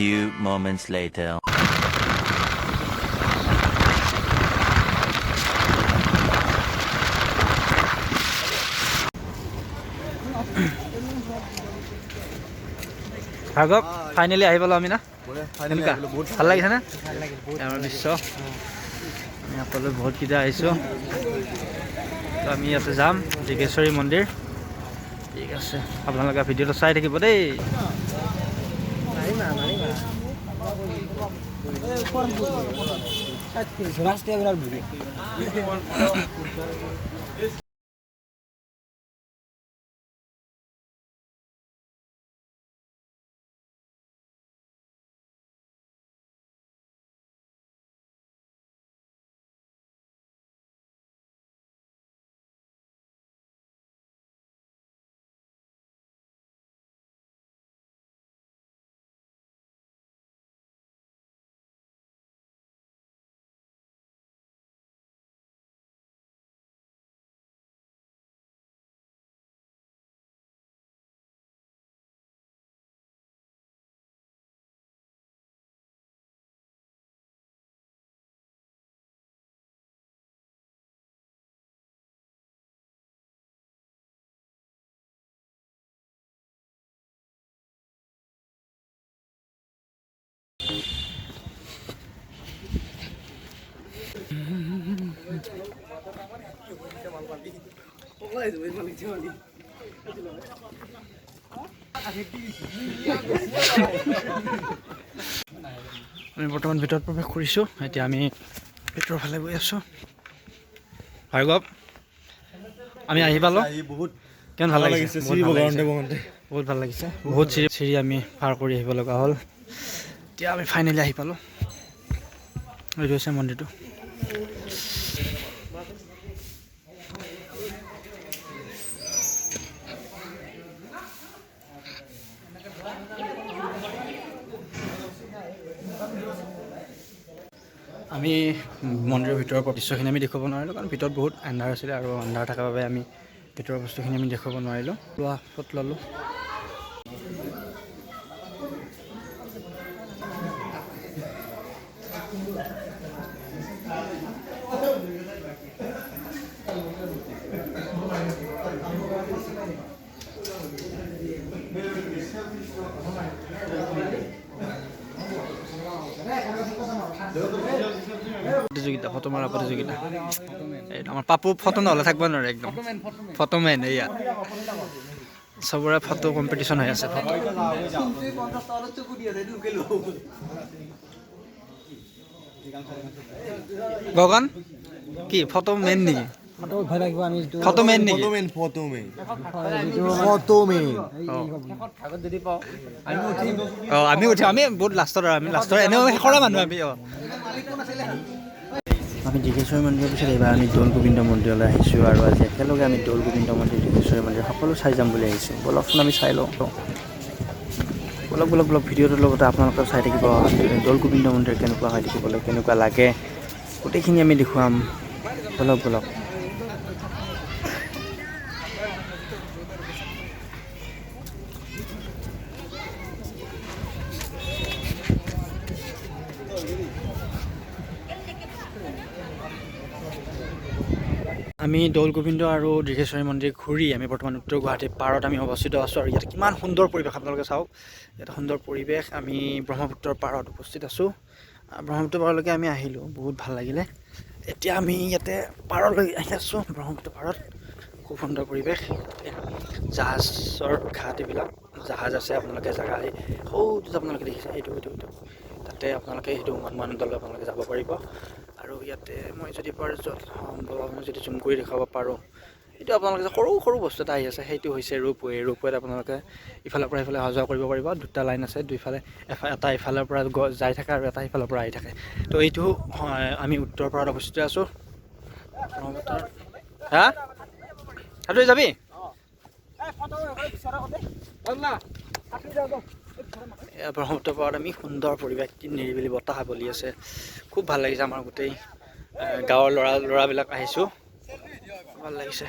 few moments later. ভাগৱ finally আহি পালোঁ আমি না কেনেকুৱা ভাল লাগিছেনে আমাৰ দৃশ্য আমি সকলোৱে বহুতকেইটা আহিছোঁ তো আমি ইয়াতে যাম ডিৰ্ঘেশ্বৰী মন্দিৰ ঠিক আছে আপোনালোকে ভিডিঅ'টো চাই থাকিব দেই আমি বৰ্তমান ভিতৰত প্ৰৱেশ কৰিছোঁ এতিয়া আমি ভিতৰৰ ফালে গৈ আছোঁ ভাৰ্গৱ আমি আহি পালোঁ কেনে ভাল লাগিছে বহুত ভাল লাগিছে বহুত চিৰি আমি পাৰ কৰি আহিব লগা হ'ল এতিয়া আমি ফাইনেলি আহি পালোঁ এইটো হৈছে মন্দিৰটো আমি মন্দিৰৰ ভিতৰৰ দৃশ্যখিনি আমি দেখুৱাব নোৱাৰিলোঁ কাৰণ ভিতৰত বহুত আন্ধাৰ আছিলে আৰু আন্ধাৰ থকাৰ বাবে আমি ভিতৰৰ বস্তুখিনি আমি দেখুৱাব নোৱাৰিলোঁ লোৱা ফটো ল'লোঁ প্ৰতিযোগিতা ফটো মাৰা প্ৰতিযোগিতা এইটো আমাৰ পাপু ফটো নহ'লে থাকিব নোৱাৰে একদম ফটোমেন এয়া চবৰে ফটো কম্পিটিশ্যন হৈ আছে গগন কি ফটো মেইন নেকি ফটো মেইন নেকি আমি উঠিম আমি বহুত লাষ্টৰ আৰু আমি লাষ্টৰ এনেও শেষৰ মানুহ আমি আমি ডিৰ্ঘেশ্বৰী মন্দিৰৰ পিছত এইবাৰ আমি দৌল গোবিন্দ মন্দিৰলৈ আহিছোঁ আৰু আজি একেলগে আমি দৌল গোবিন্দ মন্দিৰ ডিৰ্ঘেশ্বৰী মন্দিৰ সকলো চাই যাম বুলি আহিছোঁ বলকচোন আমি চাই লওঁ বলক ভিডিঅ'টোৰ লগতে আপোনালোকেও চাই থাকিব দৌল গোবিন্দ মন্দিৰ কেনেকুৱা হয় দেখিবলৈ কেনেকুৱা লাগে গোটেইখিনি আমি দেখুৱাম বলক আমি দৌল গোবিন্দ আৰু ডিৰ্ঘেশ্বৰী মন্দিৰ ঘূৰি আমি বৰ্তমান উত্তৰ গুৱাহাটীৰ পাৰত আমি অৱস্থিত আছোঁ আৰু ইয়াত কিমান সুন্দৰ পৰিৱেশ আপোনালোকে চাওক ইয়াত সুন্দৰ পৰিৱেশ আমি ব্ৰহ্মপুত্ৰৰ পাৰত উপস্থিত আছোঁ ব্ৰহ্মপুত্ৰ পাৰলৈকে আমি আহিলোঁ বহুত ভাল লাগিলে এতিয়া আমি ইয়াতে পাৰলৈ আহি আছোঁ ব্ৰহ্মপুত্ৰ পাৰত খুব সুন্দৰ পৰিৱেশ জাহাজৰ ঘাট এইবিলাক জাহাজ আছে আপোনালোকে জেগা সৌটো আপোনালোকে দেখিছে এইটো তাতে আপোনালোকে সেইটো মানদণ্ডলৈ আপোনালোকে যাব পাৰিব আৰু ইয়াতে মই যদি পাৰোঁ য'ত সম্ভৱ মই যদি জুম কৰি দেখাব পাৰোঁ এইটো আপোনালোকে সৰু বস্তু এটা আহি আছে সেইটো হৈছে ৰোপৱেত আপোনালোকে ইফালৰ পৰা ইফালে অহা যোৱা কৰিব পাৰিব দুটা লাইন আছে দুইফালে এটা ইফালৰ পৰা যাই থাকে আৰু এটা ইফালৰ পৰা আহি থাকে তো এইটো আমি উত্তৰ পাৰত অৱস্থিত আছোঁ ব্ৰহ্মপুত্ৰৰ হা সাঁতুৰি যাবি ব্ৰহ্মপুত্ৰ পাৰত আমি সুন্দৰ পৰিৱেশ নিৰিবিলি বতাহ বলি আছে খুব ভাল লাগিছে আমাৰ গোটেই গাঁৱৰ ল'ৰাবিলাক আহিছোঁ ভাল লাগিছে।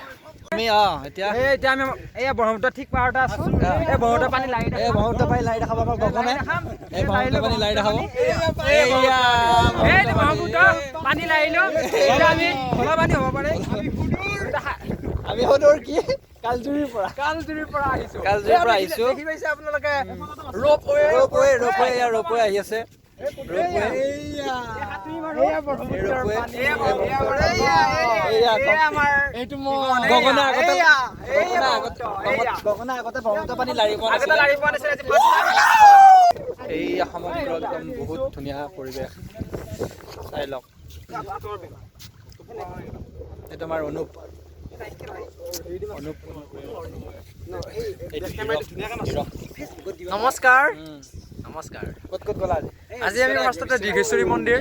আমি এতিয়া আমি এয়া ব্ৰহ্মপুত্ৰ ঠিক পাৰতে আছো। এই ব্ৰহ্মপুত্ৰ পানী লাৰি এই ব্ৰহ্মপুত্ৰ পানী লাৰি দেখাব আমাৰ গগনে। এই ব্ৰহ্মপুত্ৰ পানী লাৰি দেখাব। ব্ৰহ্মপুত্ৰ পানী লাৰিলো। আমি ভলা পানী হ'ব পাৰে। আমি সদৰ কি কালজুৰিৰ পৰা আহিছো। দেখি পাইছে আপোনালোকে ৰ'পৱে আহি আছে। গগনা আগতে ব্ৰহ্মপুত্ৰ পানী লাৰি পোৱা নাছিলে। এইয়া সমগ্ৰ একদম বহুত ধুনীয়া পৰিৱেশ, চাই লওক। এইটো আমাৰ অনুপ। নমস্কাৰ। ক'ত গ'লা আজি আমি ফাৰ্ষ্টতে দীৰ্ঘেশ্বৰী মন্দিৰ,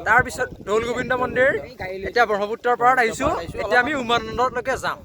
তাৰপিছত দৌল গোবিন্দ মন্দিৰ, এতিয়া ব্ৰহ্মপুত্ৰৰ পাৰত আহিছো। এতিয়া আমি উমানন্দলৈকে যাম।